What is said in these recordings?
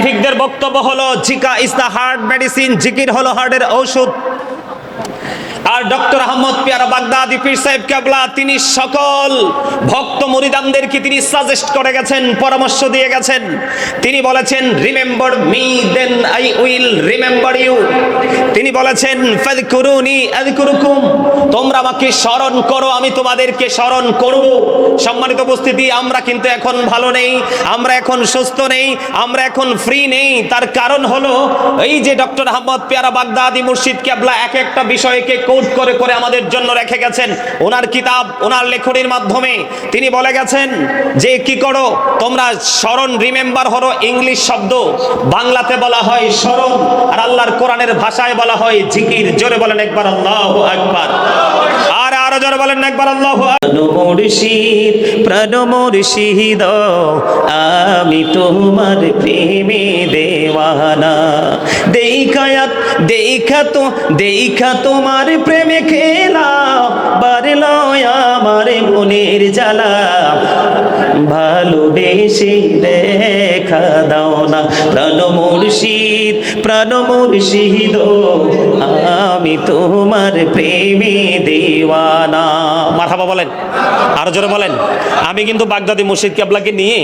সায়েন্টিফিকদের বক্তব্য হলো Zika is the heart medicine, জিকির হলো হার্টের ঔষধ। আর ডক্টর আহমদ পেয়ারা বাগদাদি পীর সাহেব কেবলা তিনি সকল ভক্ত মুরিদানদেরকে তিনি সাজেস্ট করে গেছেন, পরামর্শ দিয়ে গেছেন। তিনি বলেছেন remember me then I will remember you. তিনি বলেছেন ফাযকুরুনি আযকুরুকুম, তোমরা আমাকে স্মরণ করো আমি তোমাদেরকে স্মরণ করব। সম্মানিত উপস্থিতি, আমরা কিন্তু এখন ভালো নেই, আমরা এখন সুস্থ নেই, আমরা এখন ফ্রি নেই। তার কারণ হলো এই যে ডক্টর আহমদ পেয়ারা বাগদাদি মুর্শিদ কেবলা এক একটা বিষয়কে কোট করে করে আমাদের জন্য রেখে গেছেন। ওনার কিতাব, ওনার লেখনীর মাধ্যমে তিনি বলে গেছেন যে কি করো তোমরা স্মরণ, রিমেম্বার হলো ইংলিশ শব্দ, বাংলাতে বলা হয় স্মরণ, আর আল্লাহর কোরআনের ভাষায় বলা হয় জিকির। জোরে বলেন একবার আল্লাহু আকবার, আর আরো জোরে বলেন একবার আল্লাহু আকবার। মুর্শিদ প্রাণ মুর্শিদ আমি তোমার প্রেমে দেওয়ানা, দেখা তোমার প্রেমে খেলা বাড়লো আমার মনের জ্বালা, ভালোবেসে দেখা দাও না প্রাণ মুর্শিদ আমি তোমার প্রেমে দেওয়ানা। মারহাবা বলেন, আরো জোরে বলেন। আমি কিন্তু বাগদাদি মুর্শিদ কেবলাকে নিয়ে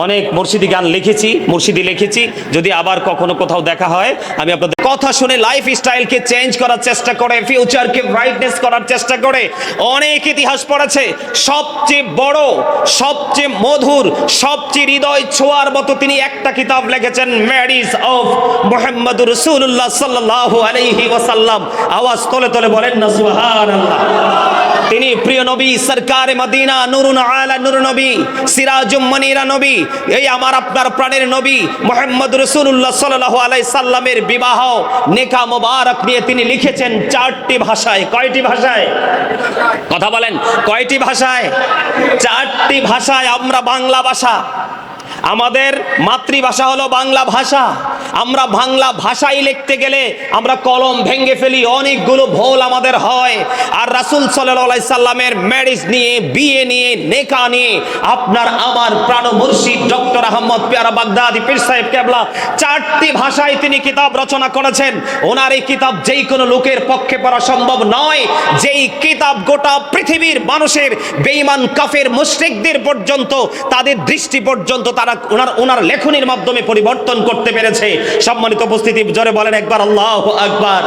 অনেক মুর্শিদি গান লিখেছি, মুর্শিদি লিখেছি। যদি আবার কখনো কোথাও দেখা হয় আমি আপনাদের কথা শুনে লাইফ স্টাইলকে চেঞ্জ করার চেষ্টা করে, ফিউচারকে ব্রাইটনেস করার চেষ্টা করে। অনেক ইতিহাস পড়েছে, সবচেয়ে বড়, সবচেয়ে মধুর, সবচেয়ে হৃদয় ছোঁয়ার মতো তিনি একটা কিতাব লিখেছেন, ম্যারিজ অফ মুহাম্মদুর রাসূলুল্লাহ সাল্লাল্লাহু আলাইহি ওয়াসাল্লাম। আওয়াজ তোলে তোলে বলেন না সুবহানাল্লাহ। তিনি প্রিয় নবী সরকারে মদিনা, নূরুন আলা নূর নবী, সিরাজুম মনিরা নবী, এই আমার আপনার প্রাণের নবী মুহাম্মদ রাসূলুল্লাহ সাল্লাল্লাহু আলাইহি সাল্লামের বিবাহ নেকা মোবারক নিয়ে তিনি লিখেছেন 4টি ভাষায়। কয়টি ভাষায়? কথা বলেন, কয়টি ভাষায়? 4টি ভাষায়। আমরা বাংলা ভাষা, আমাদের মাতৃভাষা হলো বাংলা ভাষা। আমরা বাংলা ভাষায় লিখতে গেলে আমরা কলম ভেঙে ফেলি, অনেকগুলো ভুল আমাদের হয়। আর রাসূল সাল্লাল্লাহু আলাইহি সাল্লামের ম্যারেজ নিয়ে, বিয়ে নিয়ে, নেকা নিয়ে আপনার আমার প্রাণ মুর্শিদ ডক্টর আহমদ পেয়ারা বাগদাদি পীর সাহেব কেবলা 4টি ভাষায় তিনি কিতাব রচনা করেছেন। ওনার এই কিতাব যেই কোনো লোকের পক্ষে পড়া সম্ভব নয়। যেই কিতাব গোটা পৃথিবীর মানুষের বেঈমান কাফের মুশরিকদের পর্যন্ত তাদের দৃষ্টি পর্যন্ত তারা ওনার লেখনীর মাধ্যমে পরিবর্তন করতে পেরেছে। সম্মানিত উপস্থিতি, জোরে বলেন একবার আল্লাহু আকবার।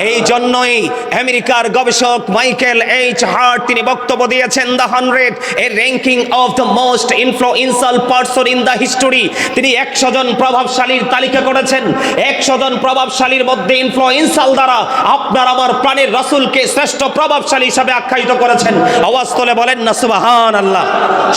এই জন্যই আমেরিকার গবেষক মাইকেল এইচ হার্ট তিনি বক্তব্য দিয়েছেন the 100 A ranking of the most influential person in the history. তিনি 100 জন প্রভাবশালীর তালিকা করেছেন। 100 জন প্রভাবশালীর মধ্যে ইনফ্লুয়েন্সিয়াল দ্বারা আপনার আমার প্রাণের রাসূলকে শ্রেষ্ঠ প্রভাবশালী হিসেবে আখ্যায়িত করেছেন। আওয়াজ তোলে বলেন না সুবহানাল্লাহ।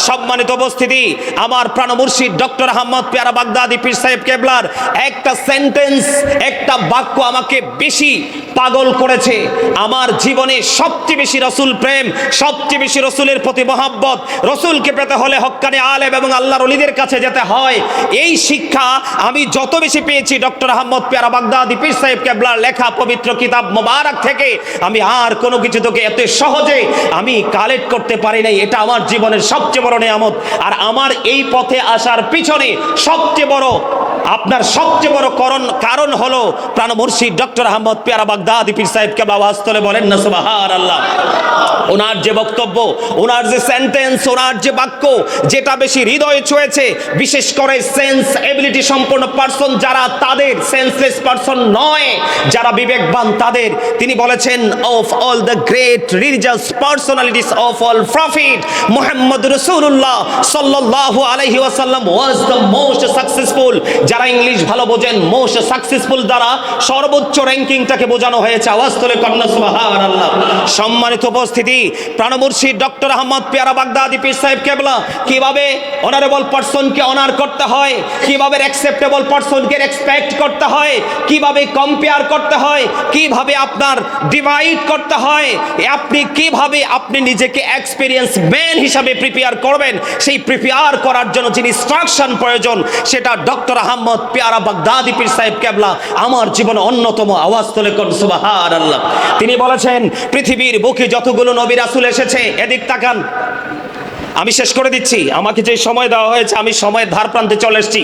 সম্মানিত উপস্থিতি, আমার প্রাণ মুর্শিদ ডক্টর আহমদ পেয়ারা বাগদাদি পীর সাহেব কেবলার একটা সেন্টেন্স, একটা বাক্য আমাকে বেশি পাগল করেছে। আমার জীবনে সবচেয়ে বেশি রাসূল প্রেম, সবচেয়ে বেশি রাসূলের প্রতি মহব্বত, রাসূলকে পেতে হলে হক্কানি আলেম এবং আল্লাহর ওলিদের কাছে যেতে হয়। এই শিক্ষা আমি যত বেশি পেয়েছি ডক্টর আহমদ পেয়ারা বাগদাদি পীর সাহেব কেবলার লেখা পবিত্র কিতাব মোবারক থেকে, আমি আর কোনো কিছু থেকে এত সহজে আমি কালেক্ট করতে পারি নাই। এটা আমার জীবনের সবচেয়ে বড় নিয়ামত। আর আমার এই পথে আসার পিছনে সবচেয়ে বড় কারণ হলো প্রাণ মুর্শিদ ডক্টর আহমদ পেয়ারা বাগদাদি পীর সাহেব কেবলা। আওয়াজ তোলে বলেন না সুবহানাল্লাহ। ওনার যে বক্তব্য, ওনার যে সেন্টেন্স, ওনার যে বাক্য, যেটা বেশি হৃদয়ে ছুঁয়েছে, বিশেষ করে সেন্স এবিলিটি সম্পন্ন পারসন যারা, তাদের সেন্সলেস পারসন নয়, যারা বিবেকবান তাদের। তিনি বলেছেন of all the great religious personalities of all prophet Muhammad রাসূলুল্লাহ সাল্লাল্লাহু আলাইহি ওয়াসাল্লাম ওয়াজ দ্য মোস্ট সাকসেসফুল। যারা ইংলিশ ভালো বোঝেন, মোস্ট সাকসেসফুল দ্বারা সর্বোচ্চ র্যাঙ্কিংটাকে বোঝানো হয়েছে। আওয়াজ তোলে কন্যা সুবহানাল্লাহ। সম্মানিত উপস্থিতি, প্রাণ মুর্শিদ ডক্টর আহমদ পেয়ারা বাগদাদি পীর সাহেব কেবলা কিভাবে অনারেবল পারসনকে অনার করতে হয়, কিভাবে অ্যাকসেপ্টেবল পারসনকে রেসপেক্ট করতে হয়, কিভাবে কম্পেয়ার করতে হয়, কিভাবে আপনার ডিভাইড করতে হয়, আপনি কিভাবে আপনি নিজেকে এক্সপেরিয়েন্স ম্যান হিসাবে প্রিপেয়ার করবেন, সেই প্রিপেয়ার করার জন্য যে ইনস্ট্রাকশন প্রয়োজন সেটা ডক্টর আহমদ পেয়ারা বাগদাদি পীর সাহেব কেবলা আমার জীবনে অন্যতম। আওয়াজ তোলে কোন সুবহানাল্লাহ। তিনি বলেছেন পৃথিবীর বুকে যতগুলো নবী রাসূল এসেছে, এদিক তাকান, আমি শেষ করে দিচ্ছি, আমাকে যে সময় দেওয়া হয়েছে আমি সময়ের ধার প্রান্তে চলে এসেছি।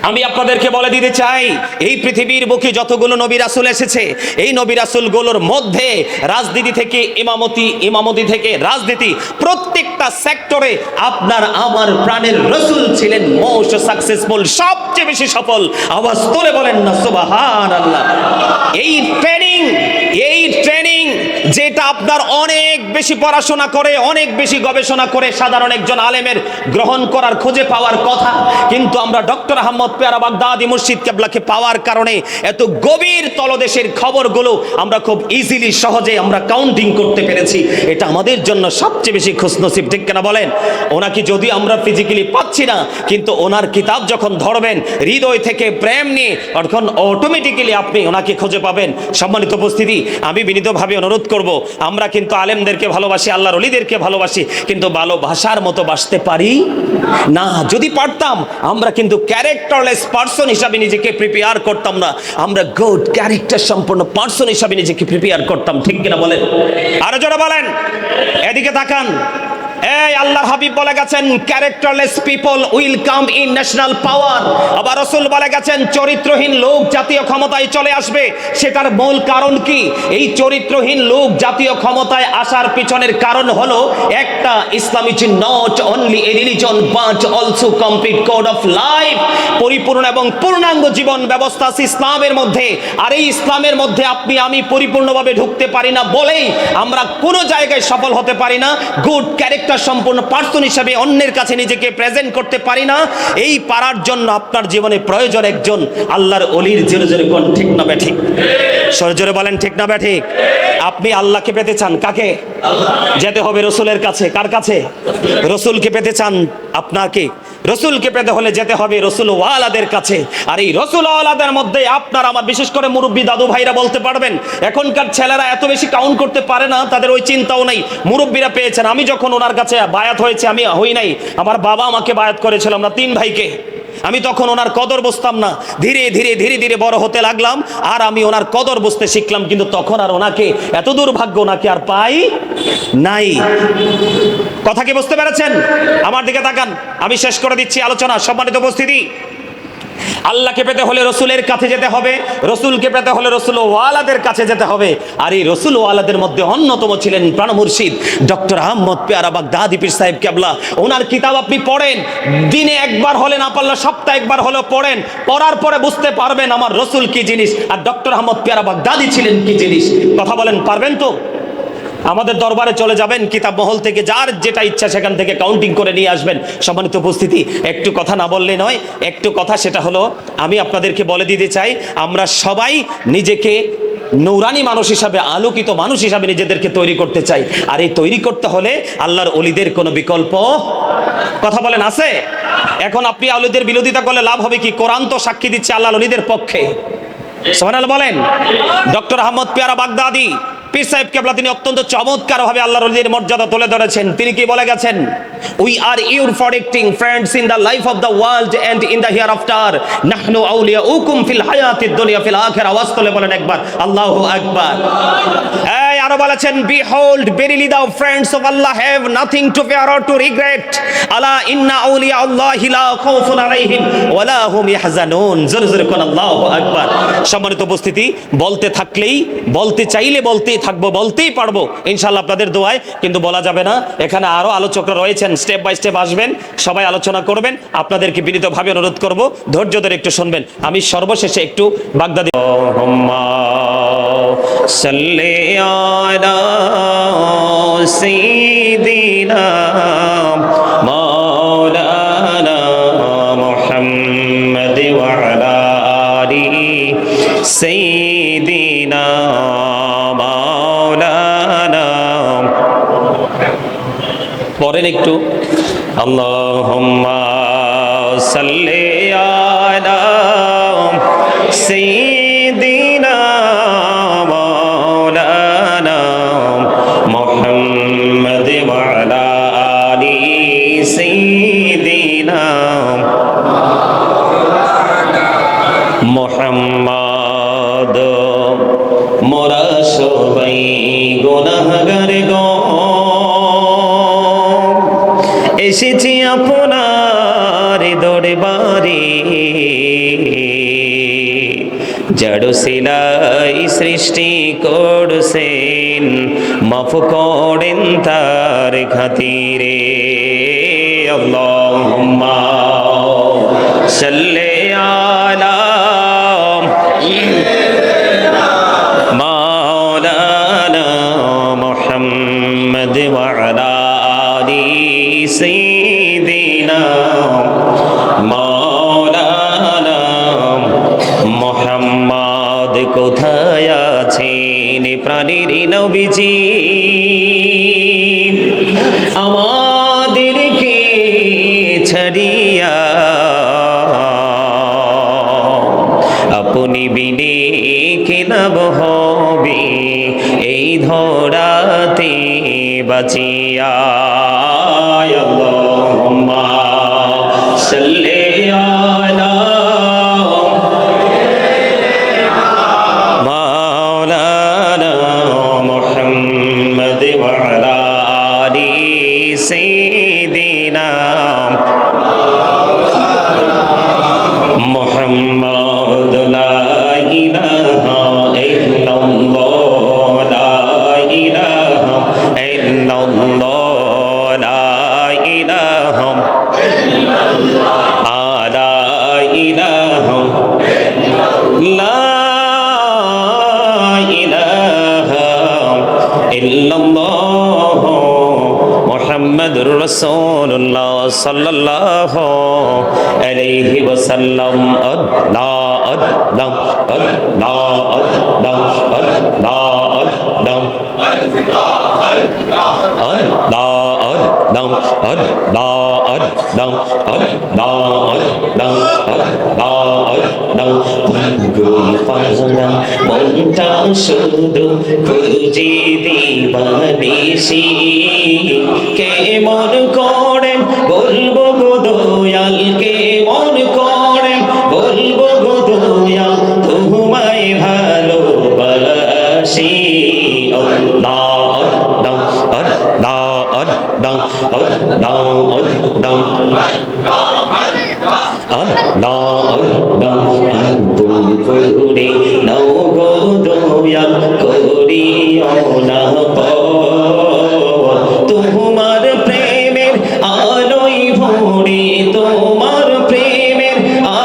আমি আপনাদেরকে বলে দিতে চাই, এই পৃথিবীর বুকে যতগুলো নবী রাসূল এসেছে, এই নবী রাসূলগুলোর মধ্যে রাজনীতি থেকে ইমামতি থেকে রাজনীতি, প্রত্যেকটা সেক্টরে আপনার আমার প্রাণের রাসূল ছিলেন মোস্ট সাকসেসফুল, সবচেয়ে বেশি সফল। আওয়াজ তুলে বলেন না সুবহানাল্লাহ। এই ট্রেনিং যেটা আপনার অনেক বেশি পড়াশোনা করে, অনেক বেশি গবেষণা করে সাধারণ একজন আলেমের গ্রহণ করার খুঁজে পাওয়ার কথা, কিন্তু আমরা ডক্টর আহমদ পেয়ারা বাগদাদি মুর্শিদ কেবলাকে পাওয়ার কারণে এত গভীর তলদেশের খবরগুলো আমরা খুব ইজিলি সহজে আমরা কাউন্টিং করতে পেরেছি। এটা আমাদের জন্য সবচেয়ে বেশি খুশনসিব, ঠিক কিনা বলেন? ওনাকে যদি আমরা ফিজিক্যালি পাচ্ছি না, কিন্তু ওনার কিতাব যখন ধরবেন হৃদয় থেকে প্রেম নিয়ে, তখন অটোমেটিক্যালি আপনি ওনাকে খুঁজে পাবেন। সম্মানিত উপস্থিতি, আমি বিনীতভাবে অনুরোধ করব, আমরা কিন্তু আলেমদেরকে ভালোবাসি, আল্লাহর ওলিদেরকে ভালোবাসি, কিন্তু ভালোবাসার মতো বাসতে পারি না। যদি পারতাম, আমরা কিন্তু ক্যারেক্টারলেস পার্সন হিসাবে নিজেকে প্রিপেয়ার করতাম না, আমরা গুড ক্যারেক্টার সম্পন্ন পার্সন হিসাবে নিজেকে প্রিপেয়ার করতাম, ঠিক কিনা বলেন? আরো জোরে বলেন। এদিকে তাকান। এই আল্লাহর হাবিব বলে গেছেন, characterless people will come in national power. আবার রাসূল বলে গেছেন, চরিত্রহীন লোক জাতীয় ক্ষমতায় চলে আসবে। সেটার মূল কারণ কি? এই চরিত্রহীন লোক জাতীয় ক্ষমতায় আসার পিছনের কারণ হলো একটা, Islam is not only a religion but also complete code of life. পরিপূর্ণ এবং পূর্ণাঙ্গ জীবন ব্যবস্থা আছে ইসলামের মধ্যে। আর এই ইসলামের মধ্যে আপনি আমি পরিপূর্ণভাবে ঢুকতে পারি না বলেই আমরা কোনো জায়গায় সফল হতে পারি না, গুড ক্যারেক্টার সম্পূর্ণ পার্সন হিসাবে অন্যের কাছে নিজেকে প্রেজেন্ট করতে পারি না। এই পারার জন্য আপনার জীবনে প্রয়োজন একজন আল্লাহর ওলির। জোরে জোরে কোন ঠিক না ব্যাঠিক? জোরে জোরে বলেন ঠিক না ব্যাঠিক? আপনি আল্লাহকে পেতে চান, কাকে? যেতে হবে রসুলের কাছে। কার কাছে? রসুলকে পেতে চান, আপনাকে রসুলকে পেতে হলে যেতে হবে রসুল ওয়ালাদের কাছে। আর এই রসুল ওয়ালাদের মধ্যে আপনার আমার, বিশেষ করে মুরব্বী দাদু ভাইরা বলতে পারবেন, এখনকার ছেলেরা এত বেশি কাউন্ট করতে পারে না, তাদের ওই চিন্তাও নেই। মুরব্বীরা পেয়েছেন। আমি যখন ওনার কাছে বায়াত হয়েছে, আমি হই নাই, আমার বাবা আমাকে বায়াত করেছিল, আমরা 3 ভাইকে। আমি তখন ওনার কদর বুঝতাম না, ধীরে ধীরে ধীরে ধীরে বড় হতে লাগলাম, আর আমি ওনার কদর বুঝতে শিখলাম। কিন্তু তখন আর ওনাকে, এত দুর্ভাগ্য, ওনাকে আর পাই নাই। কথা কি বুঝতে পেরেছেন? আমার দিকে তাকান, আমি শেষ করে দিচ্ছি আলোচনা। সম্মানিত উপস্থিতি, আল্লাহকে পেতে হলে রসুলের কাছে যেতে হবে, রসুলকে পেতে হলে রসুল ওয়ালাদের কাছে যেতে হবে। আর এই রসুল ওয়ালাদের মধ্যে অন্যতম ছিলেন প্রাণ মুর্শিদ ডক্টর আহমদ পেয়ারা বাগদাদি পীর সাহেব কেবলা। ওনার কিতাব আপনি পড়েন, দিনে একবার হলে না পারলে সপ্তাহে একবার হলেও পড়েন। পড়ার পরে বুঝতে পারবেন আমার রসুল কি জিনিস আর ডক্টর আহমদ পেয়ারা বাগদাদি ছিলেন কি জিনিস। কথা বলেন, পারবেন তো? আমাদের দরবারে চলে যাবেন, কিতাব মহল থেকে যার যেটা ইচ্ছা সেখান থেকে কাউন্টিং করে নিয়ে আসবেন। সম্মানিত উপস্থিতি, একটু কথা না বললে নয়, একটু কথা, সেটা হলো আমি আপনাদেরকে বলে দিতে চাই, আমরা সবাই নিজেকে নূরানি মানুষ হিসাবে, আলোকিত মানুষ হিসাবে নিজেদেরকে তৈরি করতে চাই। আর এই তৈরি করতে হলে আল্লাহর ওলিদের কোনো বিকল্প, কথা বলেন, আছে? এখন আপনি ওলিদের বিরোধিতা করলে লাভ হবে কি? কোরআন তো সাক্ষী দিচ্ছে আল্লাহর ওলিদের পক্ষে। সুবহানাল্লাহ বলেন। ডক্টর আহমদ পেয়ারা বাগদাদি পীর সাহেব কেবলা তিনি অত্যন্ত চমৎকার ভাবে আল্লাহর ওলিদের মর্যাদা তুলে ধরেছেন। তিনি কি বলে গেছেন? We are your protecting friends in the life of the world and in the hereafter, নাহনু আউলিয়াউকুম ফিল হায়াতিদ দুনিয়া ফিল আখিরা। আওয়াজ তুলে বলেন একবার আল্লাহু আকবার। এই আরো বলেছেন, behold verily the friends of Allah have nothing to fear or two regret, আলা ইন্না আউলিয়া আল্লাহি লা খাউফুন আলাইহিম ওয়া লা হুম ইয়াহজানুন। জোরে জোরে কোন আল্লাহু আকবার। সম্মানিত উপস্থিতি, বলতে থাকলেই, বলতে চাইলে বলতেই থাকবো, বলতেই পারবো ইনশাআল্লাহ আপনাদের দোয়ায়, কিন্তু বলা যাবে না। এখানে আরো আলোচকরা রয়েছেন, স্টেপ বাই স্টেপ আসবেন, সবাই আলোচনা করবেন। আপনাদেরকে বিনীতভাবে অনুরোধ করব, ধৈর্য ধরে একটু শুনবেন। আমি সর্বশেষে একটু বাগদাদি সাল্লি আলা সাইয়্যিদিনা মাওলানা মুহাম্মদ ওয়া আলা আলিহি সাইয়্যিদিনা মাওলানা। পরেন একটু, আল্লাহুম্মা সাল্লি আলা সাইয়্যিদিনা মাওলানা মুহাম্মদ ওয়া আলা আলিহি সাইয়্যিদিনা মুহাম্মদ। মোরা সবাই গুনাহগার গো, এসেছি আপনার দরবারে, জড় সিলাই সৃষ্টি করছেন মাফ করেন তার খাতিরে আল্লাহুম্মা সাল্লি আলা মাওলানা মুহাম্মদ ওয়া আলা আলি সাইয়্যিদিনা মাওলানা মুহাম্মদ কোথায় আছেন প্রাণের নবীজি আমাদেরকে ছাড়িয়া আপনি বিনে কেনাব হবে এই ধরাতে বাঁচিয়া আল্লাহুম্মা সাল্লি আলা মাওলানা মুহাম্মদ ওয়া আলা আলি সাইয়্যিদিনা মুহাম্মদ লা ইলাহা ইল্লাল্লাহ লা ইলাহা ইল্লাল্লাহ লা ইলাহা ইল্লাল্লাহ লা ইলাহা লা ইলাহা ইল্লাল্লাহ মুহাম্মাদুর রাসূলুল্লাহ সাল্লাল্লাহু আলাইহি ওয়াসাল্লাম আল্লাহ আল্লাহ আল্লাহ আল্লাহ আল্লাহ মনটা শুধু খুঁজে দিবানিসি কেমন করে বলবো গো দয়াল কেমন করে বলবো গো দয়াল তোমায় ভালোবাসি করে নও গো দয়াল করিও না তোমার প্রেমের আলোয় ভরে তোমার প্রেমের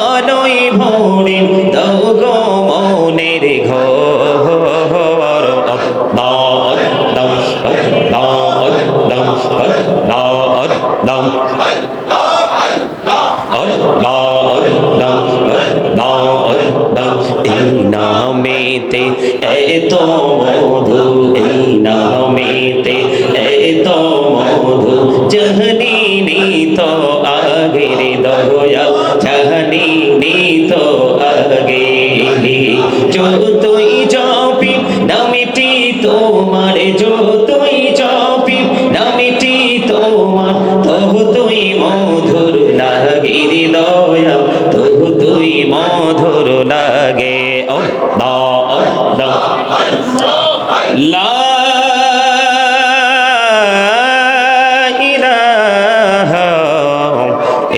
আলোয় ভরে দাও গো মনের ঘর এই নামেতে এত মধু এই নামেতে এত মধু জানি নি তো আগের দয়াল জানি নি তো আগে যতই জপি নামটি তোমার যতই জপি নামটি তোমার তবু তুই মধুর লাগে দয়াল তবু তুই মধুর লাগে লা ইলাহা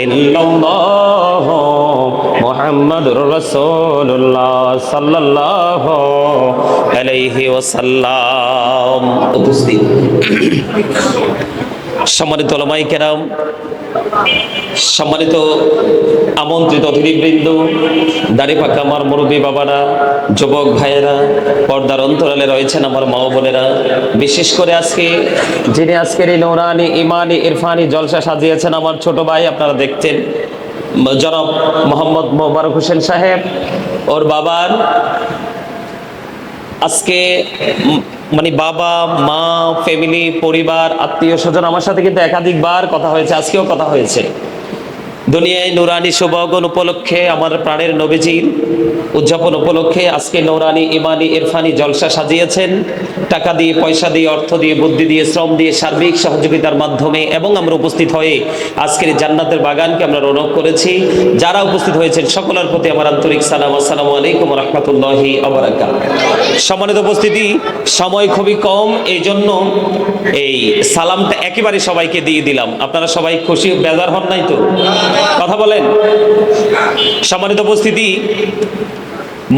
ইল্লাল্লাহ মুহাম্মাদুর রাসূলুল্লাহ সাল্লাল্লাহু আলাইহি ওয়াসাল্লাম। উপস্থিত সম্মানিত উলামায়ে কেরাম, সম্মানিত আমন্ত্রিত অতিথিবৃন্দ, দাড়ি পাকা আমার মুরব্বী বাবারা, যুবক ভাইয়েরা, পর্দার অন্তরালে রয়েছেন আমার মা বোনেরা, বিশেষ করে যিনি আজকের এই নূরানি ইমানি ইরফানি জলসা সাজিয়েছেন আমার ছোট ভাই, আপনারা দেখছেন জনাব মোহাম্মদ মোবারক হোসেন সাহেব। ওর বাবার আজকে মানে বাবা মা ফ্যামিলি পরিবার আত্মীয় স্বজন আমার সাথে কিন্তু একাধিকবার কথা হয়েছে, আজকেও কথা হয়েছে। দুনিয়ায় নুরানি শুভাগমন উপলক্ষে আমার প্রাণের নবীজির উদযাপন উপলক্ষে আজকে নূরানি ইমানি ইরফানি জলসা সাজিয়েছেন। টাকা দিয়ে, পয়সা দিয়ে, অর্থ দিয়ে, বুদ্ধি দিয়ে, শ্রম দিয়ে, সার্বিক সহযোগিতার মাধ্যমে এবং আমরা উপস্থিত হয়ে আজকের জান্নাতের বাগানকে আমরা রৌনক করেছি। যারা উপস্থিত হয়েছেন সকলের প্রতি আমার আন্তরিক সালাম। আসসালামু আলাইকুম ওয়া রাহমাতুল্লাহি ওয়া বারাকাতুহু। সম্মানিত উপস্থিতি, সময় খুবই কম, এই জন্য এই সালামটা একেবারে সবাইকে দিয়ে দিলাম। আপনারা সবাই খুশি, বেজার হন নাই তো? কথা বলেন। সম্মানিত উপস্থিতি,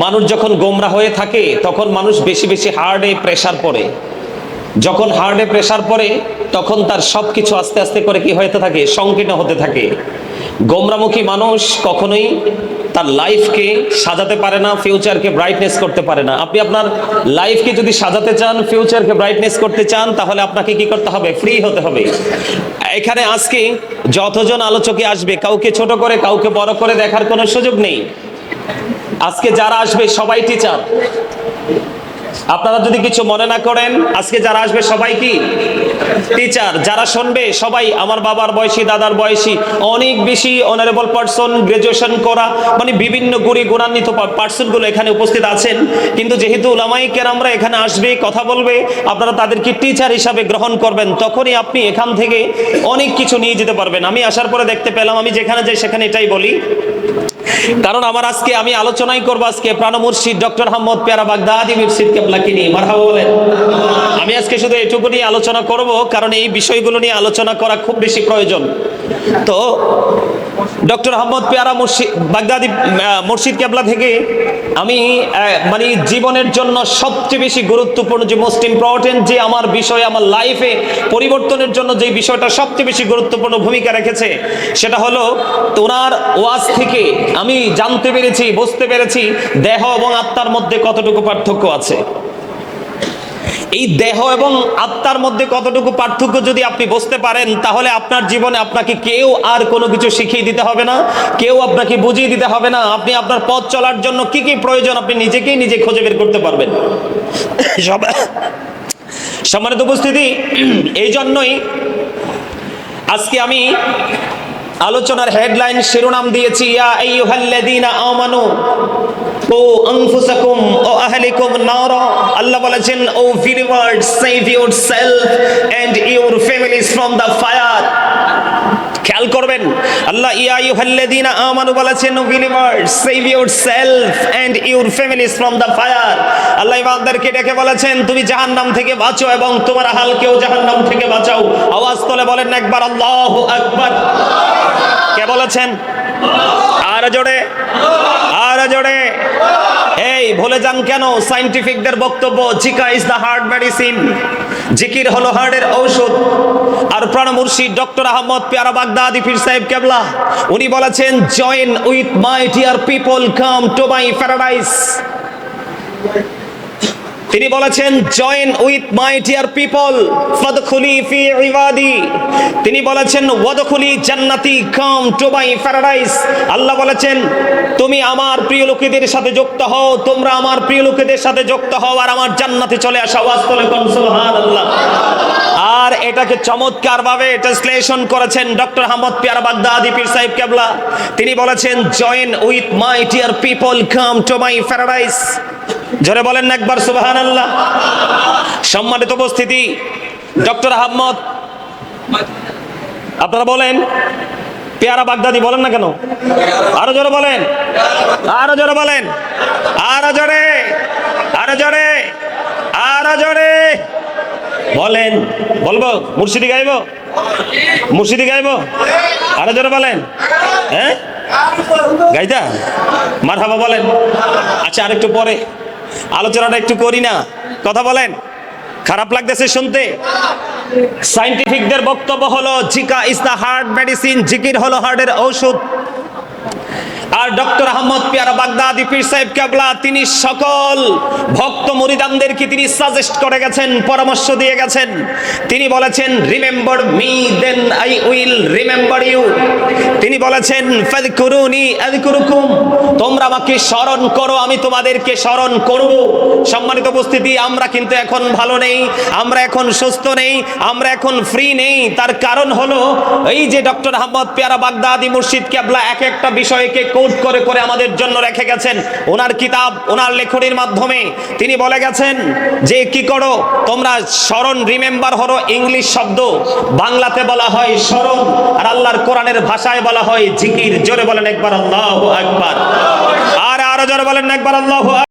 মানুষ যখন গোমরা হয়ে থাকে তখন মানুষ বেশি বেশি হার্টে প্রেসার পড়ে। যখন হার্টে প্রেসার পড়ে তখন তার সবকিছু আস্তে আস্তে করে কি হতে থাকে, সংকীর্ণ হতে থাকে। গোমরামুখী মানুষ কখনোই তার লাইফকে সাজাতে পারে না, ফিউচারকে ব্রাইটনেস করতে পারে না। আপনি আপনার লাইফকে যদি সাজাতে চান, ফিউচারকে ব্রাইটনেস করতে চান, তাহলে আপনাকে কি করতে হবে, ফ্রি হতে হবে। এখানে আজকে যতজন আলোচকে আসবে, কাউকে ছোট করে কাউকে বড় করে দেখার কোনো সুযোগ নেই। আজকে যারা আসবে সবাই টিচার। আপনারা যদি কিছু মনে না করেন, আজকে যারা আসবে সবাই কি টিচার। যারা শুনবে সবাই আমার বাবার বয়সী, দাদার বয়সী, অনেক বেশি অনারেবল পার্সন, গ্রাজুয়েশন করা, মানে বিভিন্ন গুণান্বিত পার্সনগুলো এখানে উপস্থিত আছেন। কিন্তু যেহেতু উলামায়ে কেরামরা এখানে আসবে, কথা বলবে, আপনারা তাদেরকে টিচার হিসাবে গ্রহণ করবেন, তখনই আপনি এখান থেকে অনেক কিছু নিয়ে যেতে পারবেন। আমি আসার পরে দেখতে পেলাম, আমি যেখানে যাই সেখানে এটাই বলি, কারণ আমার আজকে আমি আলোচনাই করব আজকে প্রাণ মুর্শিদ ডক্টর আহমদ পেয়ারা বাগদাদি মুর্শিদ কেবলাকে নিয়ে। মারহাবা বলেন। আমি আজকে শুধু এটুকু নিয়ে আলোচনা করব, কারণ এই বিষয়গুলো নিয়ে আলোচনা করা খুব বেশি প্রয়োজন। তো ডক্টর আহমদ পেয়ারা মুর্শিদ বাগদাদি মুর্শিদ কেবলা থেকে আমি মানে জীবনের জন্য সবচেয়ে বেশি গুরুত্বপূর্ণ, যে মোস্ট ইম্পর্টেন্ট যে আমার বিষয়, আমার লাইফে পরিবর্তনের জন্য যে বিষয়টা সবচেয়ে বেশি গুরুত্বপূর্ণ ভূমিকা রেখেছে, সেটা হলো ওনার ওয়াজ থেকে আমি জানতে পেরেছি, বুঝতে পেরেছি দেহ এবং আত্মার মধ্যে কতটুকু পার্থক্য আছে। এই দেহ এবং আত্মার মধ্যে কতটুকু পার্থক্য যদি আপনি বুঝতে পারেন, তাহলে আপনার জীবনে আপনাকে কেউ আর কোনো কিছু শিখিয়ে দিতে হবে না, কেউ আপনাকে বুঝিয়ে দিতে হবে না। আপনি আপনার পথ চলার জন্য কি কি প্রয়োজন আপনি নিজেকেই নিজে খুঁজে বের করতে পারবেন। সম্মানিত উপস্থিতি, এই জন্যই আজকে আমি আলোচনার হেডলাইন শিরোনাম দিয়েছি, ইয়া আইয়ুহাল্লাযীনা আমানু ও আনফুসাকুম ও আহলিকুম নারা। আল্লাহ বলেছেন, O believers, save yourself and your families from the fire. খেয়াল করবেন, আল্লাহ ইয়া আইয়ুহাল্লাযীনা আমানু বলেছেন, O believers, save yourself and your families from the fire. আল্লাহ ইমানদারকে ডেকে বলেছেন, তুমি জাহান্নাম থেকে বাঁচো এবং তোমার আহলকেও জাহান্নাম থেকে বাঁচাও। আওয়াজ তুলে বলেন একবার আল্লাহু আকবার। কে বলেছেন? আর জোরে, আর জোরে। এই ভুলে যান কেন সায়েন্টিফিকদের বক্তব্য, Zika is the heart medicine, জিকির হলো হার্টের ঔষধ। আর প্রাণ মুর্শিদ ডক্টর আহমদ পেয়ারা বাগদাদি পীর সাহেব কেবলা উনি বলেছেন, join with my dear people, come to my paradise. তিনি বলেছেন, join with my dear people ফাদখুলি ফি ইবাদি। তিনি বলেছেন, ওয়াদখুলি জান্নাতি, কাম টু মাই প্যারাডাইস। আল্লাহ বলেছেন, তুমি আমার প্রিয় লোকেদের সাথে যুক্ত হও, তোমরা আমার প্রিয় লোকেদের সাথে যুক্ত হও আর আমার জান্নাতে চলে আসো। আওয়াজ তুলে কোন সুবহানাল্লাহ। আর এটাকে চমৎকার ভাবে ট্রান্সলেশন করেছেন ডক্টর আহমদ পেয়ারা বাগদাদি পীর সাহেব কেবলা। তিনি বলেছেন, join with my dear people, come to my paradise. জোরে বলেন একবার সুবহানাল্লাহ। সম্মানিত উপস্থিতি, ডক্টর আহমদ, আপনারা বলেন পেয়ারা বাগদাদি বলেন না কেন? আরো জোরে বলেন, আরো জোরে বলেন, আরো জোরে, আরো জোরে, আরো জোরে বলেন। বলবো মুর্শিদি গাইব, মুর্শিদি গাইব, আরো জোরে বলেন। হ্যাঁ গাইতা, মারহাবা বলেন। আচ্ছা, আরেকটু পরে আলোচনাটা একটু করি না, কথা বলেন। খারাপ লাগতেছে শুনতে? সায়েন্টিফিকদের বক্তব্য হলো, Zika is the heart medicine, জিকির হলো হার্টের ঔষধ। আর ডক্টর আহমদ পেয়ারা বাগদাদি পীর সাহেব কেবলা তিনি সকল ভক্ত মুরিদানদেরকে তিনি সাজেস্ট করে গেছেন, পরামর্শ দিয়ে গেছেন। তিনি বলেছেন, remember me then I will remember you. তিনি বলেছেন, ফাযকুরুনি আযকুরুকুম, তোমরা আমাকে স্মরণ করো, আমি তোমাদেরকে স্মরণ করব। সম্মানিত উপস্থিতি, আমরা কিন্তু এখন ভালো নেই, আমরা এখন সুস্থ নেই, আমরা এখন ফ্রি নেই। তার কারণ হলো এই যে ডক্টর আহমদ পেয়ারা বাগদাদি মুর্শিদ কেবলা এক একটা বিষয়কে কোট করে করে আমাদের জন্য রেখে গেছেন। ওনার কিতাব, ওনার লেখনীর মাধ্যমে তিনি বলে গেছেন যে কি করো তোমরা, স্মরণ, রিমেম্বার হলো ইংলিশ শব্দ, বাংলাতে বলা হয় স্মরণ, আর আল্লাহর কোরআনের ভাষায় বলা হয় জিকির। জোরে বলেন একবার আল্লাহু আকবার। আর আরো জোরে বলেন একবার আল্লাহু আকবার।